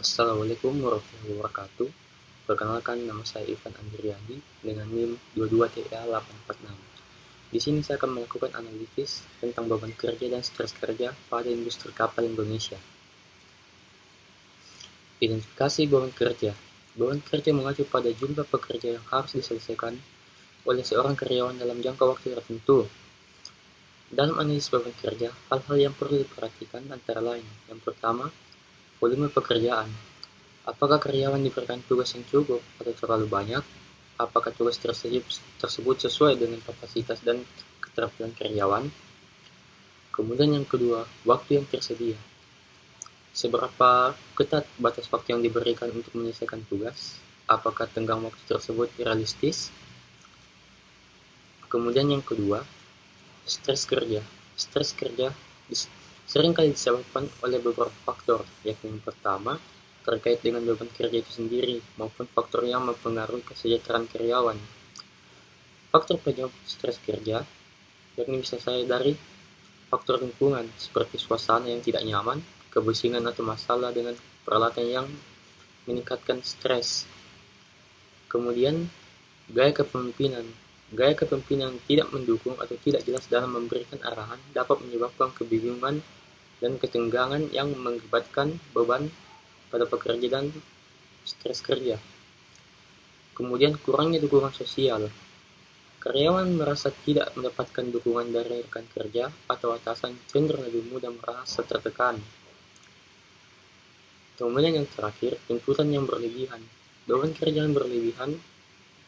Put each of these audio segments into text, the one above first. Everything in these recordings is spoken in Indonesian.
Assalamualaikum warahmatullahi wabarakatuh. Perkenalkan, nama saya Ivan Andriadi dengan NIM 22TA846. Di sini saya akan melakukan analisis tentang beban kerja dan stres kerja pada industri kapal Indonesia. Identifikasi beban kerja. Beban kerja mengacu pada jumlah pekerja yang harus diselesaikan oleh seorang karyawan dalam jangka waktu tertentu. Dalam analisis beban kerja, hal-hal yang perlu diperhatikan antara lain. Yang pertama, volume pekerjaan. Apakah karyawan diberikan tugas yang cukup atau terlalu banyak? Apakah tugas tersebut sesuai dengan kapasitas dan keterampilan karyawan? Kemudian yang kedua, waktu yang tersedia. Seberapa ketat batas waktu yang diberikan untuk menyelesaikan tugas? Apakah tenggang waktu tersebut realistis? Kemudian yang kedua, stres kerja. Stres kerja seringkali disebabkan oleh beberapa faktor, yakni yang pertama, terkait dengan beban kerja itu sendiri maupun faktor yang mempengaruhi kesejahteraan karyawan. Faktor penyebab stres kerja yakni bisa saja dari faktor lingkungan seperti suasana yang tidak nyaman, kebisingan atau masalah dengan peralatan yang meningkatkan stres. Kemudian gaya kepemimpinan. Gaya kepemimpinan tidak mendukung atau tidak jelas dalam memberikan arahan dapat menyebabkan kebingungan dan ketenggangan yang mengakibatkan beban pada pekerja dan stres kerja. Kemudian kurangnya dukungan sosial. Karyawan merasa tidak mendapatkan dukungan dari rekan kerja atau atasan cenderung lebih mudah merasa tertekan. Kemudian yang terakhir, tuntutan yang berlebihan. Beban kerja yang berlebihan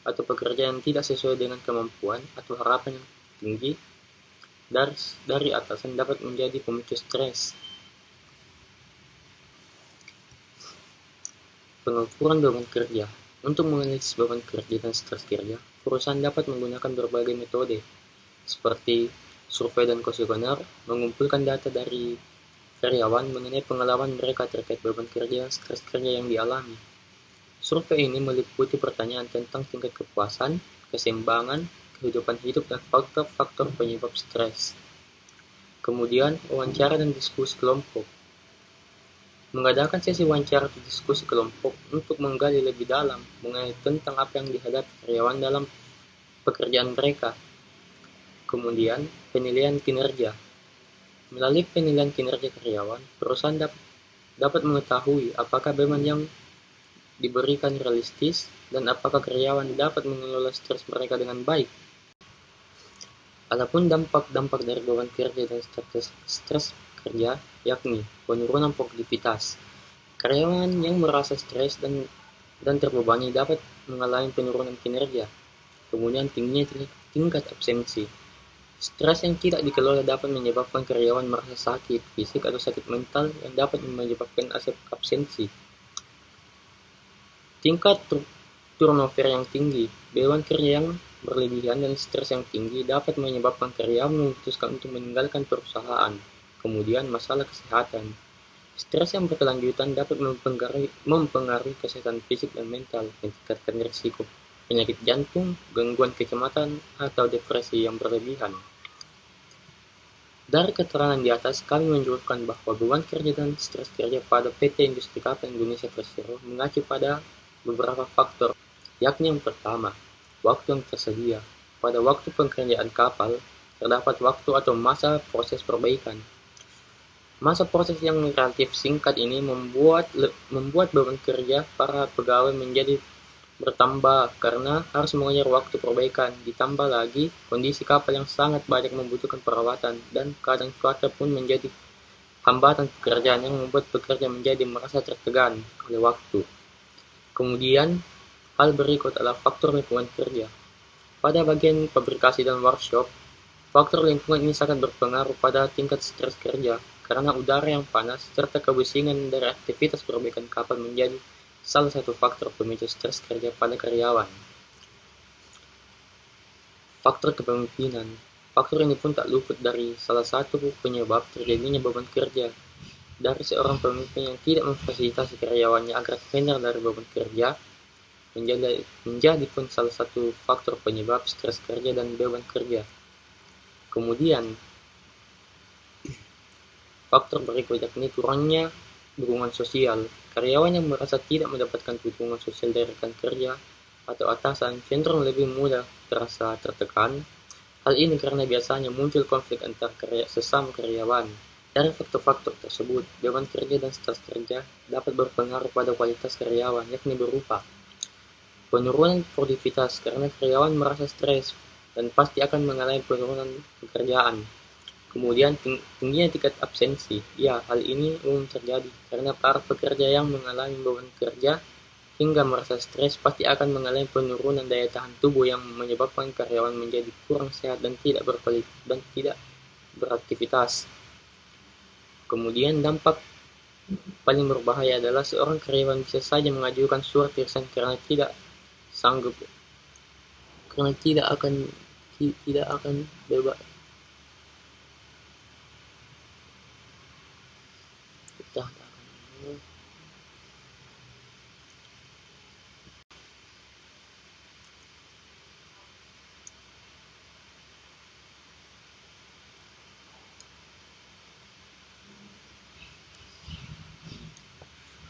atau pekerjaan yang tidak sesuai dengan kemampuan atau harapan yang tinggi dari atasan dapat menjadi pemicu stres. Pengukuran beban kerja. Untuk menganalisis beban kerja dan stres kerja, perusahaan dapat menggunakan berbagai metode, seperti survei dan kuesioner, mengumpulkan data dari karyawan mengenai pengalaman mereka terkait beban kerja dan stres kerja yang dialami. Survei ini meliputi pertanyaan tentang tingkat kepuasan, keseimbangan, kehidupan hidup, dan faktor-faktor penyebab stres. Kemudian, wawancara dan diskusi kelompok. Mengadakan sesi wawancara atau diskusi kelompok untuk menggali lebih dalam mengenai tentang apa yang dihadapi karyawan dalam pekerjaan mereka. Kemudian, penilaian kinerja. Melalui penilaian kinerja karyawan, perusahaan dapat mengetahui apakah beban yang diberikan realistis dan apakah karyawan dapat mengelola stres mereka dengan baik. Adapun dampak-dampak dari beban kerja dan stres kerja yakni penurunan produktivitas. Karyawan yang merasa stres dan terbebani dapat mengalami penurunan kinerja. Kemudian tingginya tingkat absensi. Stres yang tidak dikelola dapat menyebabkan karyawan merasa sakit fisik atau sakit mental yang dapat menyebabkan absensi. Tingkat turnover yang tinggi. Beban kerja yang berlebihan dan stres yang tinggi dapat menyebabkan karyawan memutuskan untuk meninggalkan perusahaan. Kemudian masalah kesehatan. Stres yang berkelanjutan dapat mempengaruhi kesehatan fisik dan mental, meningkatkan risiko penyakit jantung, gangguan kecemasan, atau depresi yang berlebihan. Dari keterangan di atas, kami menjelaskan bahwa beban kerja dan stres kerja pada PT Industri Kapal Indonesia Persero mengacu pada beberapa faktor, yakni yang pertama, waktu yang tersedia. Pada waktu pekerjaan kapal, terdapat waktu atau masa proses perbaikan. Masa proses yang relatif singkat ini membuat beban kerja para pegawai menjadi bertambah karena harus mengejar waktu perbaikan. Ditambah lagi, kondisi kapal yang sangat banyak membutuhkan perawatan dan keadaan cuaca pun menjadi hambatan pekerjaan yang membuat pekerja menjadi merasa tertekan oleh waktu. Kemudian, hal berikut adalah faktor lingkungan kerja. Pada bagian fabrikasi dan workshop, faktor lingkungan ini sangat berpengaruh pada tingkat stres kerja, karena udara yang panas serta kebisingan dari aktivitas perbaikan kapal menjadi salah satu faktor pemicu stres kerja pada karyawan. Faktor kepemimpinan. Faktor ini pun tak luput dari salah satu penyebab terjadinya beban kerja dari seorang pemimpin yang tidak memfasilitasi karyawannya agar terhindar dari beban kerja menjadi pun salah satu faktor penyebab stres kerja dan beban kerja. Kemudian, faktor berikut yakni kurangnya dukungan sosial. Karyawan yang merasa tidak mendapatkan dukungan sosial dari rekan kerja atau atasan cenderung lebih mudah terasa tertekan. Hal ini karena biasanya muncul konflik antar sesama karyawan. Dari faktor-faktor tersebut, beban kerja dan stres kerja dapat berpengaruh pada kualitas karyawan, yakni berupa penurunan produktivitas karena karyawan merasa stres dan pasti akan mengalami penurunan pekerjaan. Kemudian tingginya tingkat absensi. Ya, hal ini umum terjadi karena para pekerja yang mengalami beban kerja hingga merasa stres pasti akan mengalami penurunan daya tahan tubuh yang menyebabkan karyawan menjadi kurang sehat dan tidak beraktivitas. Kemudian dampak paling berbahaya adalah seorang karyawan bisa saja mengajukan surat resign karena tidak sanggup, karena tidak akan bebas.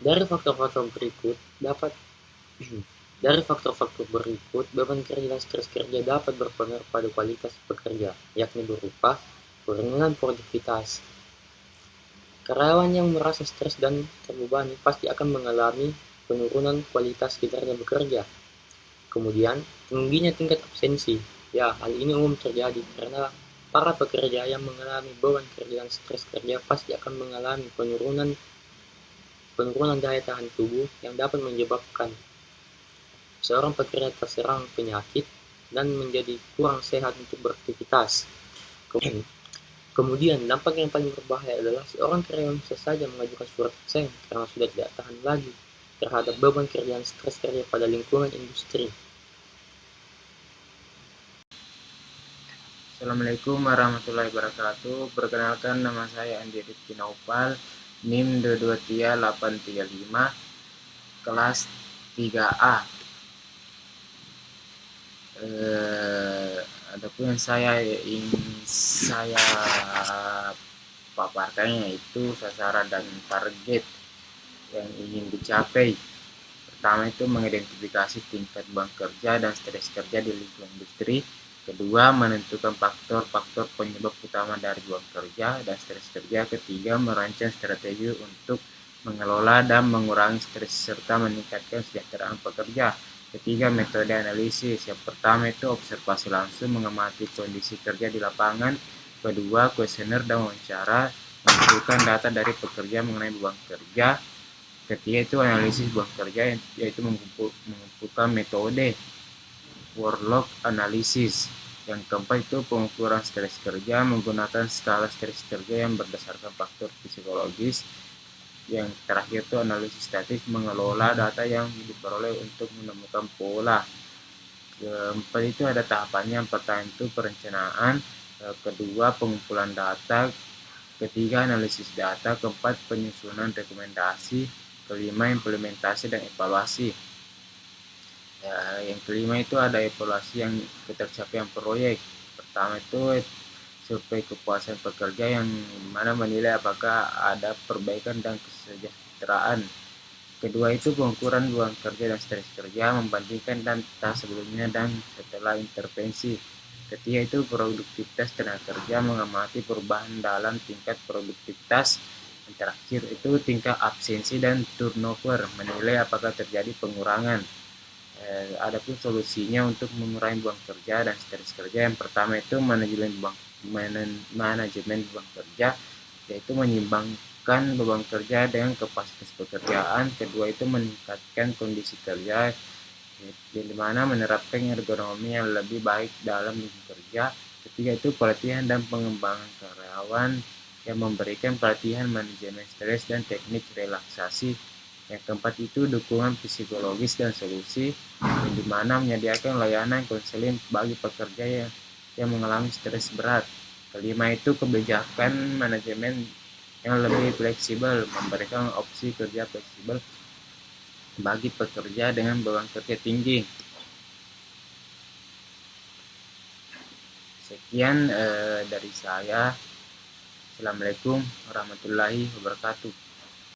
Dari faktor-faktor berikut, beban kerja dan stres kerja dapat berpengaruh pada kualitas pekerja, yakni berupa penurunan produktivitas. Karyawan yang merasa stres dan terbebani pasti akan mengalami penurunan kualitas kinerja bekerja. Kemudian, tingginya tingkat absensi. Ya, hal ini umum terjadi karena para pekerja yang mengalami beban kerja dan stres kerja pasti akan mengalami penurunan daya tahan tubuh yang dapat menyebabkan seorang pekerja terserang penyakit dan menjadi kurang sehat untuk beraktivitas. Kemudian, dampak yang paling berbahaya adalah seorang karyawan bisa saja mengajukan surat resign karena sudah tidak tahan lagi terhadap beban kerja dan stres kerja pada lingkungan industri. Assalamualaikum warahmatullahi wabarakatuh. Perkenalkan, nama saya Andi Rizky Naupal, NIM 223-835, kelas 3A. Adapun yang ingin saya paparkan yaitu sasaran dan target yang ingin dicapai. Pertama itu mengidentifikasi tingkat beban kerja dan stres kerja di lingkungan industri. Kedua, menentukan faktor-faktor penyebab utama dari beban kerja dan stres kerja. Ketiga, merancang strategi untuk mengelola dan mengurangi stres serta meningkatkan kesejahteraan pekerja. Ketiga, metode analisis. Yang pertama itu observasi langsung, mengamati kondisi kerja di lapangan. Kedua, kuesioner dan wawancara, mengumpulkan data dari pekerja mengenai beban kerja. Ketiga itu analisis beban kerja, yaitu mengumpulkan metode workload analysis. Yang keempat itu pengukuran stres kerja menggunakan skala stres kerja yang berdasarkan faktor psikologis. Yang terakhir itu analisis statis, mengelola data yang diperoleh untuk menemukan pola. Keempat itu ada tahapannya. Yang pertama itu perencanaan, kedua pengumpulan data, ketiga analisis data, keempat penyusunan rekomendasi, kelima implementasi dan evaluasi. Yang kelima itu ada evaluasi yang ketercapaian proyek. Pertama itu survei kepuasan pekerja yang mana menilai apakah ada perbaikan dan kesejahteraan. Kedua itu pengukuran beban kerja dan stres kerja, membandingkan data sebelumnya dan setelah intervensi. Ketiga itu produktivitas tenaga kerja, mengamati perubahan dalam tingkat produktivitas. Yang terakhir itu tingkat absensi dan turnover, menilai apakah terjadi pengurangan. Adapun solusinya untuk mengurangi beban kerja dan stres kerja, yang pertama itu manajemen beban kerja, yaitu menyimbangkan beban kerja dengan kapasitas pekerjaan. Kedua itu meningkatkan kondisi kerja, di mana menerapkan ergonomi yang lebih baik dalam lingkungan kerja. Ketiga itu pelatihan dan pengembangan karyawan yang memberikan pelatihan manajemen stres dan teknik relaksasi. Yang keempat itu dukungan psikologis dan solusi, yang dimana menyediakan layanan konseling bagi pekerja yang mengalami stres berat. Kelima itu kebijakan manajemen yang lebih fleksibel, memberikan opsi kerja fleksibel bagi pekerja dengan beban kerja tinggi. Sekian dari saya. Assalamualaikum warahmatullahi wabarakatuh.